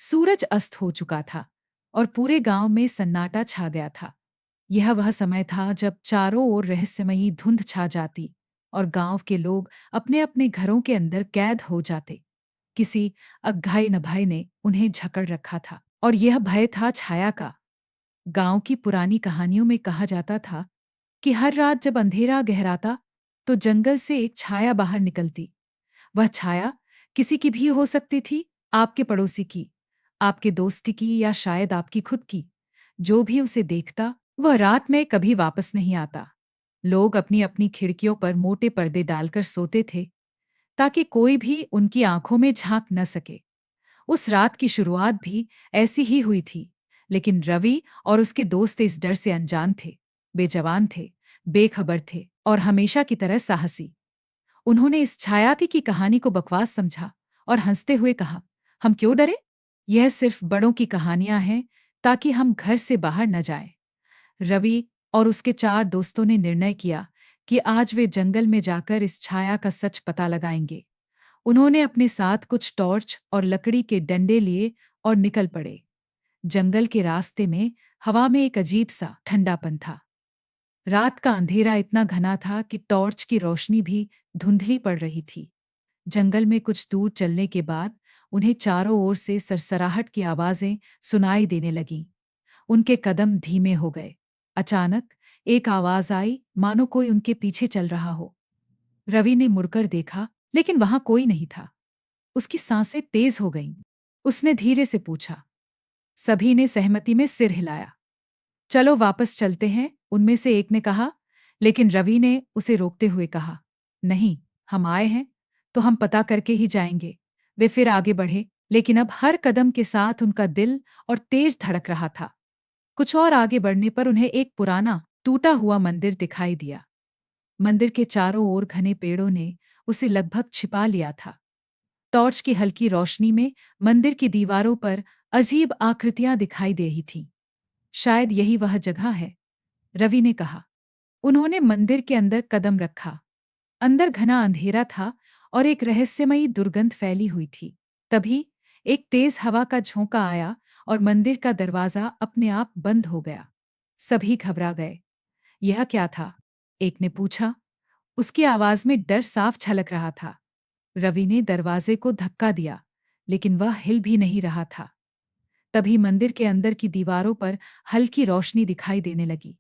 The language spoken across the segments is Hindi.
सूरज अस्त हो चुका था और पूरे गांव में सन्नाटा छा गया था। यह वह समय था जब चारों ओर रहस्यमयी धुंध छा जाती और गांव के लोग अपने अपने घरों के अंदर कैद हो जाते। किसी अग्घाई नभाई ने उन्हें जकड़ रखा था और यह भय था छाया का। गांव की पुरानी कहानियों में कहा जाता था कि हर रात जब अंधेरा गहराता तो जंगल से एक छाया बाहर निकलती। वह छाया किसी की भी हो सकती थी, आपके पड़ोसी की, आपके दोस्त की या शायद आपकी खुद की। जो भी उसे देखता, वह रात में कभी वापस नहीं आता। लोग अपनी अपनी खिड़कियों पर मोटे पर्दे डालकर सोते थे ताकि कोई भी उनकी आंखों में झांक न सके। उस रात की शुरुआत भी ऐसी ही हुई थी, लेकिन रवि और उसके दोस्त इस डर से अनजान थे, बेजवान थे, बेखबर थे और हमेशा की तरह साहसी। उन्होंने इस छायाती की कहानी को बकवास समझा और हंसते हुए कहा, हम क्यों डरे? यह सिर्फ बड़ों की कहानियां हैं ताकि हम घर से बाहर न जाएं। रवि और उसके चार दोस्तों ने निर्णय किया कि आज वे जंगल में जाकर इस छाया का सच पता लगाएंगे। उन्होंने अपने साथ कुछ टॉर्च और लकड़ी के डंडे लिए और निकल पड़े। जंगल के रास्ते में हवा में एक अजीब सा ठंडापन था। रात का अंधेरा इतना घना था कि टॉर्च की रोशनी भी धुंधली पड़ रही थी। जंगल में कुछ दूर चलने के बाद उन्हें चारों ओर से सरसराहट की आवाजें सुनाई देने लगीं। उनके कदम धीमे हो गए। अचानक एक आवाज आई, मानो कोई उनके पीछे चल रहा हो। रवि ने मुड़कर देखा, लेकिन वहां कोई नहीं था। उसकी सांसें तेज हो गईं। उसने धीरे से पूछा। सभी ने सहमति में सिर हिलाया। चलो वापस चलते हैं, उनमें से एक ने कहा, लेकिन रवि ने उसे रोकते हुए कहा, नहीं, हम आए हैं तो हम पता करके ही जाएंगे। वे फिर आगे बढ़े, लेकिन अब हर कदम के साथ उनका दिल और तेज धड़क रहा था। कुछ और आगे बढ़ने पर उन्हें एक पुराना टूटा हुआ मंदिर दिखाई दिया। मंदिर के चारों ओर घने पेड़ों ने उसे लगभग छिपा लिया था। टॉर्च की हल्की रोशनी में मंदिर की दीवारों पर अजीब आकृतियां दिखाई दे रही थीं। शायद यही वह जगह है, रवि ने कहा। उन्होंने मंदिर के अंदर कदम रखा। अंदर घना अंधेरा था और एक रहस्यमयी दुर्गंध फैली हुई थी। तभी एक तेज हवा का झोंका आया और मंदिर का दरवाजा अपने आप बंद हो गया। सभी घबरा गए। यह क्या था? एक ने पूछा। उसकी आवाज में डर साफ झलक रहा था। रवि ने दरवाजे को धक्का दिया, लेकिन वह हिल भी नहीं रहा था। तभी मंदिर के अंदर की दीवारों पर हल्की रोशनी दिखाई देने लगी।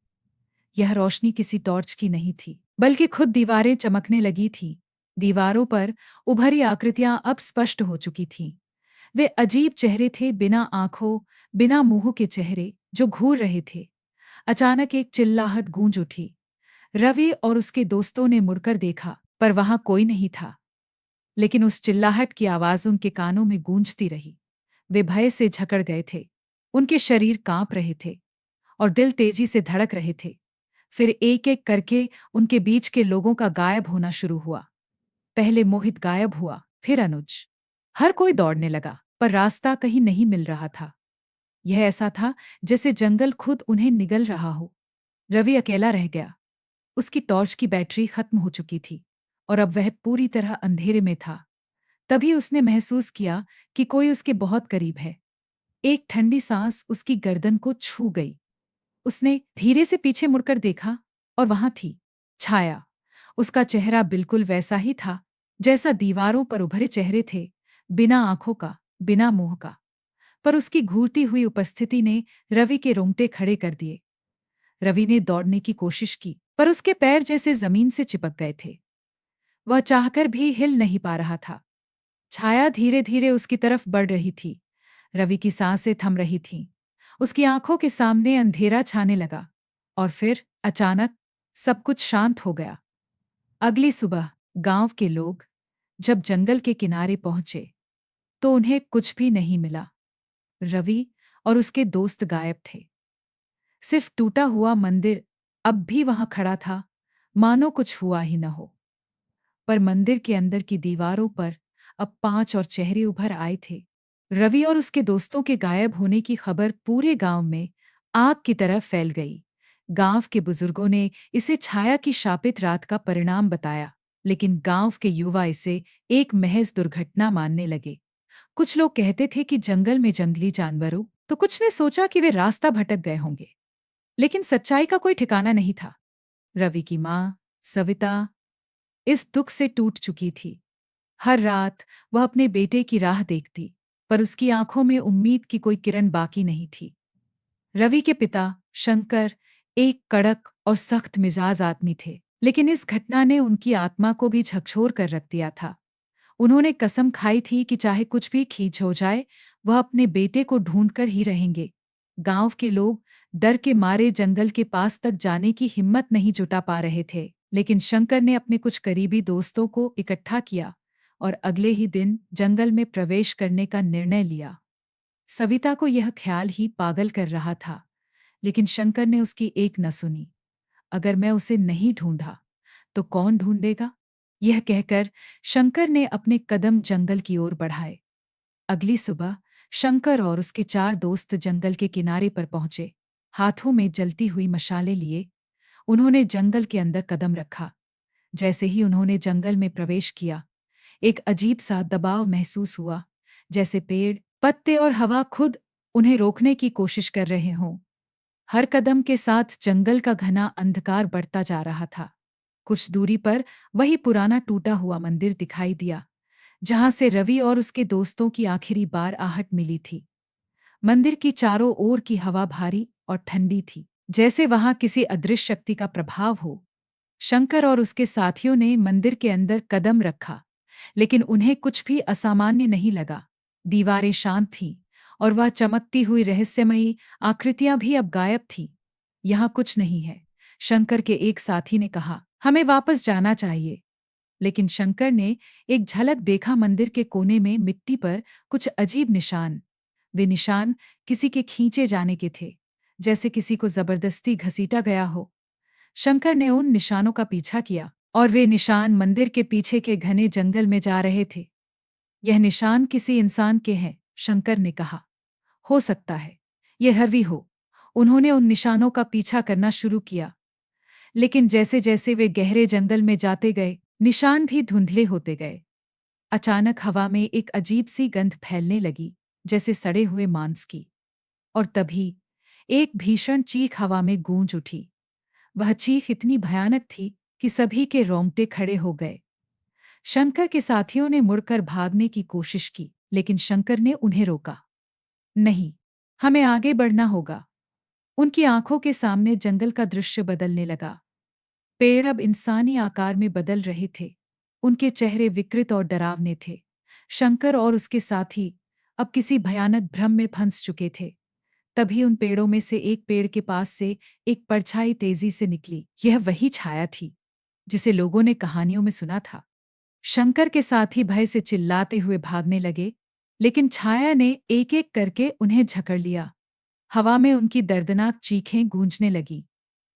यह रोशनी किसी टॉर्च की नहीं थी, बल्कि खुद दीवारें चमकने लगी थीं। दीवारों पर उभरी आकृतियां अब स्पष्ट हो चुकी थीं। वे अजीब चेहरे थे, बिना आंखों, बिना मुंह के चेहरे, जो घूर रहे थे। अचानक एक चिल्लाहट गूंज उठी। रवि और उसके दोस्तों ने मुड़कर देखा, पर वहां कोई नहीं था। लेकिन उस चिल्लाहट की आवाज उनके कानों में गूंजती रही। वे भय से जकड़ गए थे। उनके शरीर कांप रहे थे और दिल तेजी से धड़क रहे थे। फिर एक एक करके उनके बीच के लोगों का गायब होना शुरू हुआ। पहले मोहित गायब हुआ, फिर अनुज। हर कोई दौड़ने लगा, पर रास्ता कहीं नहीं मिल रहा था। यह ऐसा था जैसे जंगल खुद उन्हें निगल रहा हो। रवि अकेला रह गया। उसकी टॉर्च की बैटरी खत्म हो चुकी थी और अब वह पूरी तरह अंधेरे में था। तभी उसने महसूस किया कि कोई उसके बहुत करीब है। एक ठंडी सांस उसकी गर्दन को छू गई। उसने धीरे से पीछे मुड़कर देखा और वहां थी छाया। उसका चेहरा बिल्कुल वैसा ही था जैसा दीवारों पर उभरे चेहरे थे, बिना आंखों का, बिना मुंह का। पर उसकी घूरती हुई उपस्थिति ने रवि के रोंगटे खड़े कर दिए। रवि ने दौड़ने की कोशिश की, पर उसके पैर जैसे जमीन से चिपक गए थे। वह चाहकर भी हिल नहीं पा रहा था। छाया धीरे धीरे उसकी तरफ बढ़ रही थी। रवि की सांसें थम रही थीं। उसकी आंखों के सामने अंधेरा छाने लगा और फिर अचानक सब कुछ शांत हो गया। अगली सुबह गांव के लोग जब जंगल के किनारे पहुंचे तो उन्हें कुछ भी नहीं मिला। रवि और उसके दोस्त गायब थे। सिर्फ टूटा हुआ मंदिर अब भी वहां खड़ा था, मानो कुछ हुआ ही न हो। पर मंदिर के अंदर की दीवारों पर अब 5 और चेहरे उभर आए थे। रवि और उसके दोस्तों के गायब होने की खबर पूरे गांव में आग की तरह फैल गई। गांव के बुजुर्गों ने इसे छाया की शापित रात का परिणाम बताया, लेकिन गांव के युवा इसे एक महज दुर्घटना मानने लगे। कुछ लोग कहते थे कि जंगल में जंगली जानवरों, तो कुछ ने सोचा कि वे रास्ता भटक गए होंगे। लेकिन सच्चाई का कोई ठिकाना नहीं था। रवि की माँ, सविता, इस दुख से टूट चुकी थी। हर रात वह अपने बेटे की राह देखती, पर उसकी आंखों में उम्मीद की कोई किरण बाकी नहीं थी। रवि के पिता, शंकर, एक कड़क और सख्त मिजाज आदमी थे, लेकिन इस घटना ने उनकी आत्मा को भी झकझोर कर रख दिया था। उन्होंने कसम खाई थी कि चाहे कुछ भी खींच हो जाए, वह अपने बेटे को ढूंढकर ही रहेंगे। गांव के लोग डर के मारे जंगल के पास तक जाने की हिम्मत नहीं जुटा पा रहे थे, लेकिन शंकर ने अपने कुछ करीबी दोस्तों को इकट्ठा किया और अगले ही दिन जंगल में प्रवेश करने का निर्णय लिया। सविता को यह ख्याल ही पागल कर रहा था, लेकिन शंकर ने उसकी एक न सुनी। अगर मैं उसे नहीं ढूंढा, तो कौन ढूंढेगा? यह कहकर शंकर ने अपने कदम जंगल की ओर बढ़ाए। अगली सुबह शंकर और उसके 4 दोस्त जंगल के किनारे पर पहुंचे। हाथों में जलती हुई मशालें लिए उन्होंने जंगल के अंदर कदम रखा। जैसे ही उन्होंने जंगल में प्रवेश किया, एक अजीब सा दबाव महसूस हुआ, जैसे पेड़, पत्ते और हवा खुद उन्हें रोकने की कोशिश कर रहे हों। हर कदम के साथ जंगल का घना अंधकार बढ़ता जा रहा था। कुछ दूरी पर वही पुराना टूटा हुआ मंदिर दिखाई दिया, जहां से रवि और उसके दोस्तों की आखिरी बार आहट मिली थी। मंदिर की चारों ओर की हवा भारी और ठंडी थी, जैसे वहां किसी अदृश्य शक्ति का प्रभाव हो। शंकर और उसके साथियों ने मंदिर के अंदर कदम रखा, लेकिन उन्हें कुछ भी असामान्य नहीं लगा। दीवारें शांत थीं और वह चमकती हुई रहस्यमयी आकृतियां भी अब गायब थीं। यहाँ कुछ नहीं है, शंकर के एक साथी ने कहा। हमें वापस जाना चाहिए। लेकिन शंकर ने एक झलक देखा, मंदिर के कोने में मिट्टी पर कुछ अजीब निशान। वे निशान किसी के खींचे जाने के थे, जैसे किसी को जबरदस्ती घसीटा गया हो। शंकर ने उन निशानों का पीछा किया और वे निशान मंदिर के पीछे के घने जंगल में जा रहे थे। यह निशान किसी इंसान के हैं, शंकर ने कहा। हो सकता है यह रवि हो। उन्होंने उन निशानों का पीछा करना शुरू किया, लेकिन जैसे जैसे वे गहरे जंगल में जाते गए, निशान भी धुंधले होते गए। अचानक हवा में एक अजीब सी गंध फैलने लगी, जैसे सड़े हुए मांस की। और तभी एक भीषण चीख हवा में गूंज उठी। वह चीख इतनी भयानक थी कि सभी के रोंगटे खड़े हो गए। शंकर के साथियों ने मुड़कर भागने की कोशिश की, लेकिन शंकर ने उन्हें रोका। नहीं, हमें आगे बढ़ना होगा। उनकी आंखों के सामने जंगल का दृश्य बदलने लगा। पेड़ अब इंसानी आकार में बदल रहे थे। उनके चेहरे विकृत और डरावने थे। शंकर और उसके साथी अब किसी भयानक भ्रम में फंस चुके थे। तभी उन पेड़ों में से एक पेड़ के पास से एक परछाई तेजी से निकली। यह वही छाया थी जिसे लोगों ने कहानियों में सुना था। शंकर के साथी भय से चिल्लाते हुए भागने लगे, लेकिन छाया ने एक-एक करके उन्हें जकड़ लिया। हवा में उनकी दर्दनाक चीखें गूंजने लगीं।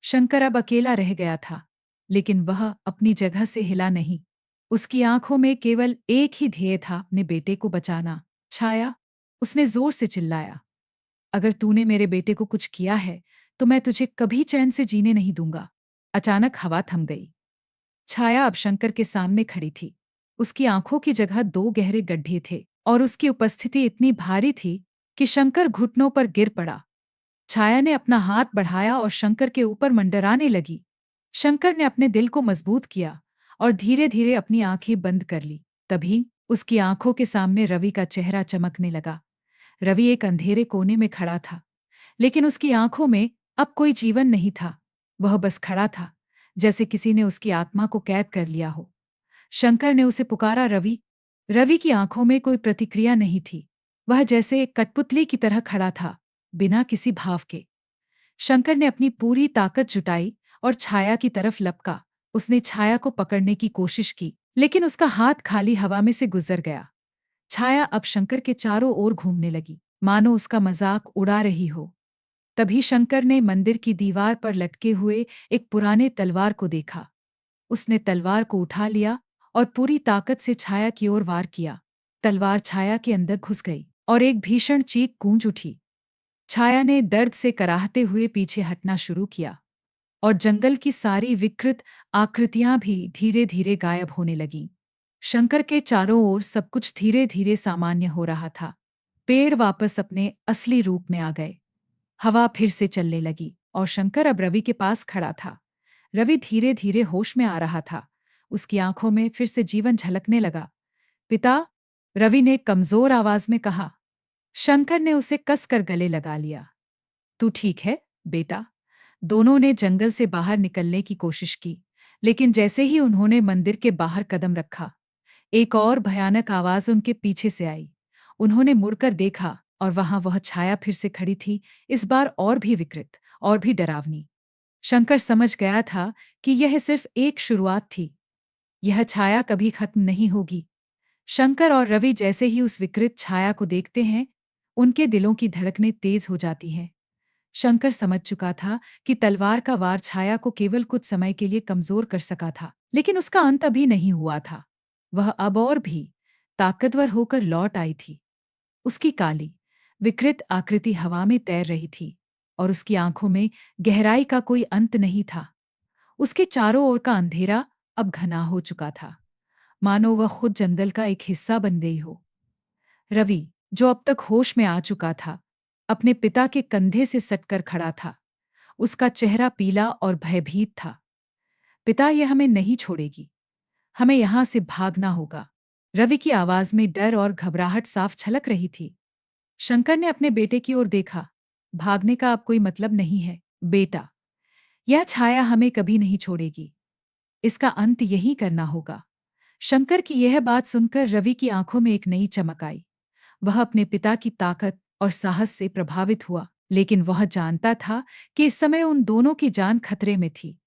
शंकर अब अकेला रह गया था, लेकिन वह अपनी जगह से हिला नहीं। उसकी आंखों में केवल एक ही ध्येय था, अपने बेटे को बचाना। छाया, उसने जोर से चिल्लाया, अगर तूने मेरे बेटे को कुछ किया है, तो मैं तुझे कभी चैन से जीने नहीं दूंगा। अचानक हवा थम गई। छाया अब शंकर के सामने खड़ी थी। उसकी आंखों की जगह 2 गहरे गड्ढे थे और उसकी उपस्थिति इतनी भारी थी कि शंकर घुटनों पर गिर पड़ा। छाया ने अपना हाथ बढ़ाया और शंकर के ऊपर मंडराने लगी। शंकर ने अपने दिल को मजबूत किया और धीरे-धीरे अपनी आंखें बंद कर ली। तभी उसकी आंखों के सामने रवि का चेहरा चमकने लगा। रवि एक अंधेरे कोने में खड़ा था, लेकिन उसकी आंखों में अब कोई जीवन नहीं था। वह बस खड़ा था, जैसे किसी ने उसकी आत्मा को कैद कर लिया हो। शंकर ने उसे पुकारा, रवि। रवि की आंखों में कोई प्रतिक्रिया नहीं थी। वह जैसे एक कठपुतली की तरह खड़ा था, बिना किसी भाव के। शंकर ने अपनी पूरी ताकत जुटाई और छाया की तरफ लपका। उसने छाया को पकड़ने की कोशिश की, लेकिन उसका हाथ खाली हवा में से गुजर गया। छाया अब शंकर के चारों ओर घूमने लगी, मानो उसका मजाक उड़ा रही हो। तभी शंकर ने मंदिर की दीवार पर लटके हुए एक पुराने तलवार को देखा। उसने तलवार को उठा लिया और पूरी ताकत से छाया की ओर वार किया। तलवार छाया के अंदर घुस गई और एक भीषण चीख गूंज उठी। छाया ने दर्द से कराहते हुए पीछे हटना शुरू किया और जंगल की सारी विकृत आकृतियां भी धीरे धीरे गायब होने लगीं। शंकर के चारों ओर सब कुछ धीरे धीरे सामान्य हो रहा था। पेड़ वापस अपने असली रूप में आ गए। हवा फिर से चलने लगी और शंकर अब रवि के पास खड़ा था। रवि धीरे धीरे होश में आ रहा था। उसकी आंखों में फिर से जीवन झलकने लगा। पिता, रवि ने कमजोर आवाज में कहा। शंकर ने उसे कसकर गले लगा लिया। तू ठीक है, बेटा? दोनों ने जंगल से बाहर निकलने की कोशिश की, लेकिन जैसे ही उन्होंने मंदिर के बाहर कदम रखा, एक और भयानक आवाज उनके पीछे से आई। उन्होंने मुड़कर देखा और वहां वह छाया फिर से खड़ी थी, इस बार और भी विकृत और भी डरावनी। शंकर समझ गया था कि यह सिर्फ एक शुरुआत थी। यह छाया कभी खत्म नहीं होगी। शंकर और रवि जैसे ही उस विकृत छाया को देखते हैं, उनके दिलों की धड़कनें तेज हो जाती हैं। शंकर समझ चुका था कि तलवार का वार छाया को केवल कुछ समय के लिए कमजोर कर सका था, लेकिन उसका अंत अभी नहीं हुआ था। वह अब और भी ताकतवर होकर लौट आई थी। उसकी काली, विकृत आकृति हवा में तैर रही थी और उसकी आंखों में गहराई का कोई अंत नहीं था। उसके चारों ओर का अंधेरा अब घना हो चुका था, मानो वह खुद जंगल का एक हिस्सा बन गई हो। रवि, जो अब तक होश में आ चुका था, अपने पिता के कंधे से सटकर खड़ा था। उसका चेहरा पीला और भयभीत था। पिता, यह हमें नहीं छोड़ेगी। हमें यहां से भागना होगा। रवि की आवाज में डर और घबराहट साफ झलक रही थी। शंकर ने अपने बेटे की ओर देखा। भागने का अब कोई मतलब नहीं है, बेटा। यह छाया हमें कभी नहीं छोड़ेगी। इसका अंत यही करना होगा। शंकर की यह बात सुनकर रवि की आंखों में एक नई चमक आई। वह अपने पिता की ताकत और साहस से प्रभावित हुआ, लेकिन वह जानता था कि इस समय उन दोनों की जान खतरे में थी।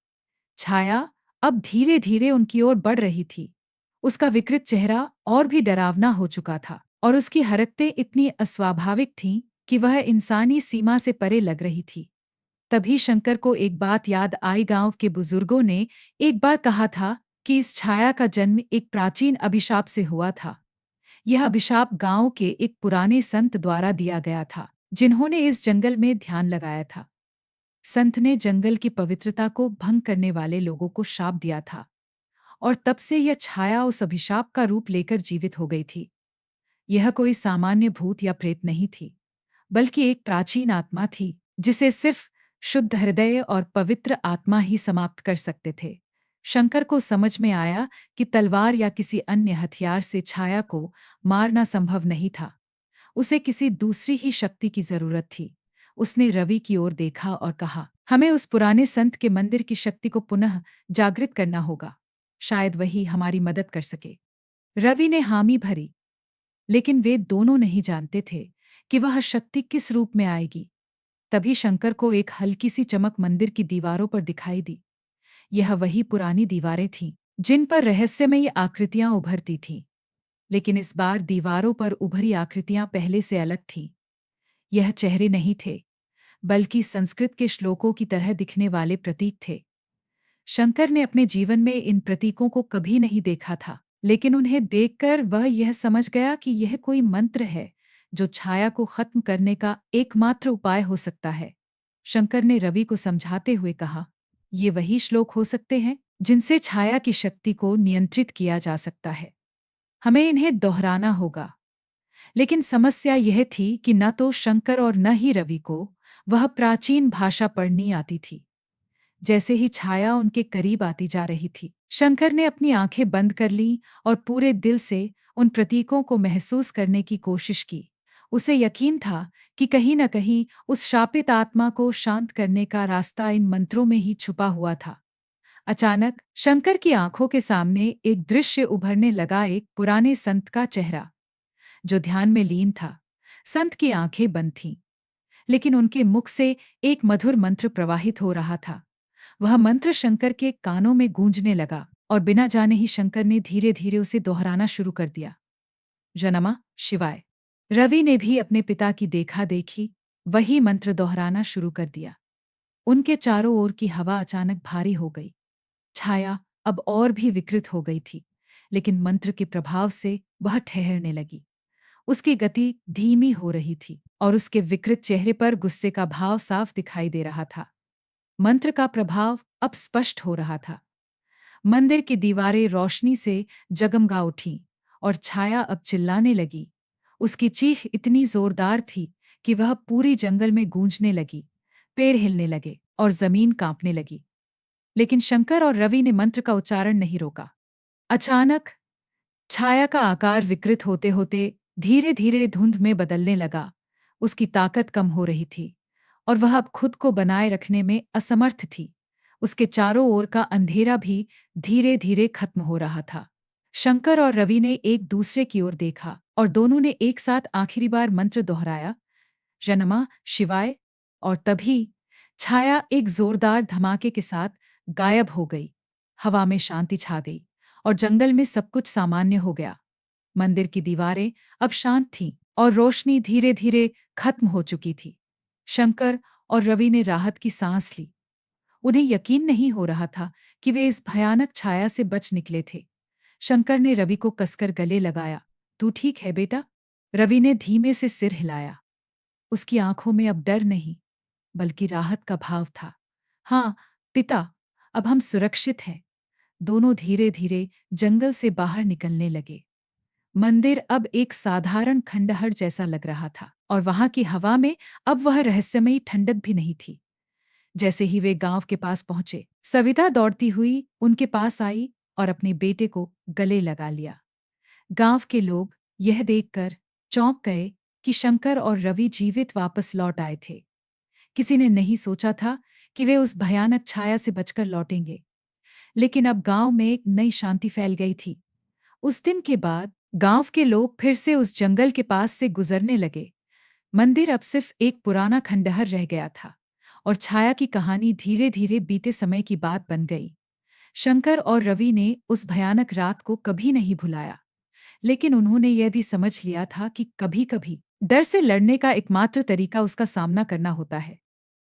छाया अब धीरे धीरे उनकी ओर बढ़ रही थी। उसका विकृत चेहरा और भी डरावना हो चुका था और उसकी हरकतें इतनी अस्वाभाविक थीं कि वह इंसानी सीमा से परे लग रही थी। तभी शंकर को एक बात याद आई। गांव के बुजुर्गों ने एक बार कहा था कि इस छाया का जन्म एक प्राचीन अभिशाप से हुआ था। यह अभिशाप गांव के एक पुराने संत द्वारा दिया गया था, जिन्होंने इस जंगल में ध्यान लगाया था। संत ने जंगल की पवित्रता को भंग करने वाले लोगों को शाप दिया था और तब से यह छाया उस अभिशाप का रूप लेकर जीवित हो गई थी। यह कोई सामान्य भूत या प्रेत नहीं थी, बल्कि एक प्राचीन आत्मा थी, जिसे सिर्फ शुद्ध हृदय और पवित्र आत्मा ही समाप्त कर सकते थे। शंकर को समझ में आया कि तलवार या किसी अन्य हथियार से छाया को मारना संभव नहीं था। उसे किसी दूसरी ही शक्ति की जरूरत थी। उसने रवि की ओर देखा और कहा, हमें उस पुराने संत के मंदिर की शक्ति को पुनः जागृत करना होगा। शायद वही हमारी मदद कर सके। रवि ने हामी भरी, लेकिन वे दोनों नहीं जानते थे कि वह शक्ति किस रूप में आएगी। तभी शंकर को एक हल्की सी चमक मंदिर की दीवारों पर दिखाई दी। यह वही पुरानी दीवारें थीं, जिन पर रहस्यमयी आकृतियां उभरती थीं। लेकिन इस बार दीवारों पर उभरी आकृतियां पहले से अलग थीं। यह चेहरे नहीं थे, बल्कि संस्कृत के श्लोकों की तरह दिखने वाले प्रतीक थे। शंकर ने अपने जीवन में इन प्रतीकों को कभी नहीं देखा था, लेकिन उन्हें देखकर वह यह समझ गया कि यह कोई मंत्र है, जो छाया को खत्म करने का एकमात्र उपाय हो सकता है। शंकर ने रवि को समझाते हुए कहा, ये वही श्लोक हो सकते हैं जिनसे छाया की शक्ति को नियंत्रित किया जा सकता है। हमें इन्हें दोहराना होगा। लेकिन समस्या यह थी कि न तो शंकर और न ही रवि को वह प्राचीन भाषा पढ़नी आती थी। जैसे ही छाया उनके करीब आती जा रही थी, शंकर ने अपनी आंखें बंद कर लीं और पूरे दिल से उन प्रतीकों को महसूस करने की कोशिश की। उसे यकीन था कि कहीं न कहीं उस शापित आत्मा को शांत करने का रास्ता इन मंत्रों में ही छुपा हुआ था। अचानक शंकर की आंखों के सामने एक दृश्य उभरने लगा, एक पुराने संत का चेहरा, जो ध्यान में लीन था। संत की आंखें बंद थीं, लेकिन उनके मुख से एक मधुर मंत्र प्रवाहित हो रहा था। वह मंत्र शंकर के कानों में गूंजने लगा और बिना जाने ही शंकर ने धीरे धीरे उसे दोहराना शुरू कर दिया। जनमा शिवाय। रवि ने भी अपने पिता की देखा देखी वही मंत्र दोहराना शुरू कर दिया। उनके चारों ओर की हवा अचानक भारी हो गई। छाया अब और भी विकृत हो गई थी, लेकिन मंत्र के प्रभाव से वह ठहरने लगी। उसकी गति धीमी हो रही थी और उसके विकृत चेहरे पर गुस्से का भाव साफ दिखाई दे रहा था। मंत्र का प्रभाव अब स्पष्ट हो रहा था। मंदिर की दीवारें रोशनी से जगमगा उठीं और छाया अब चिल्लाने लगी। उसकी चीख इतनी जोरदार थी कि वह पूरी जंगल में गूंजने लगी। पेड़ हिलने लगे और जमीन कांपने लगी। लेकिन शंकर और रवि ने मंत्र का उच्चारण नहीं रोका। अचानक छाया का आकार विकृत होते होते धीरे धीरे धुंध में बदलने लगा। उसकी ताकत कम हो रही थी और वह अब खुद को बनाए रखने में असमर्थ थी। उसके चारों ओर का अंधेरा भी धीरे धीरे खत्म हो रहा था। शंकर और रवि ने एक दूसरे की ओर देखा और दोनों ने एक साथ आखिरी बार मंत्र दोहराया, रणमा शिवाय। और तभी छाया एक जोरदार धमाके के साथ गायब हो गई। हवा में शांति छा गई और जंगल में सब कुछ सामान्य हो गया। मंदिर की दीवारें अब शांत थीं और रोशनी धीरे धीरे खत्म हो चुकी थी। शंकर और रवि ने राहत की सांस ली। उन्हें यकीन नहीं हो रहा था कि वे इस भयानक छाया से बच निकले थे। शंकर ने रवि को कसकर गले लगाया। तू ठीक है बेटा? रवि ने धीमे से सिर हिलाया। उसकी आंखों में अब डर नहीं, बल्कि राहत का भाव था। हाँ पिता, अब हम सुरक्षित हैं। दोनों धीरे धीरे जंगल से बाहर निकलने लगे। मंदिर अब एक साधारण खंडहर जैसा लग रहा था और वहां की हवा में अब वह रहस्यमयी ठंडक भी नहीं थी। जैसे ही वे गांव के पास पहुंचे, सविता दौड़ती हुई उनके पास आई और अपने बेटे को गले लगा लिया। गांव के लोग यह देखकर चौंक गए कि शंकर और रवि जीवित वापस लौट आए थे। किसी ने नहीं सोचा था कि वे उस भयानक छाया से बचकर लौटेंगे। लेकिन अब गांव में एक नई शांति फैल गई थी। उस दिन के बाद गांव के लोग फिर से उस जंगल के पास से गुजरने लगे। मंदिर अब सिर्फ एक पुराना खंडहर रह गया था और छाया की कहानी धीरे धीरे बीते समय की बात बन गई। शंकर और रवि ने उस भयानक रात को कभी नहीं भुलाया, लेकिन उन्होंने यह भी समझ लिया था कि कभी कभी डर से लड़ने का एकमात्र तरीका उसका सामना करना होता है।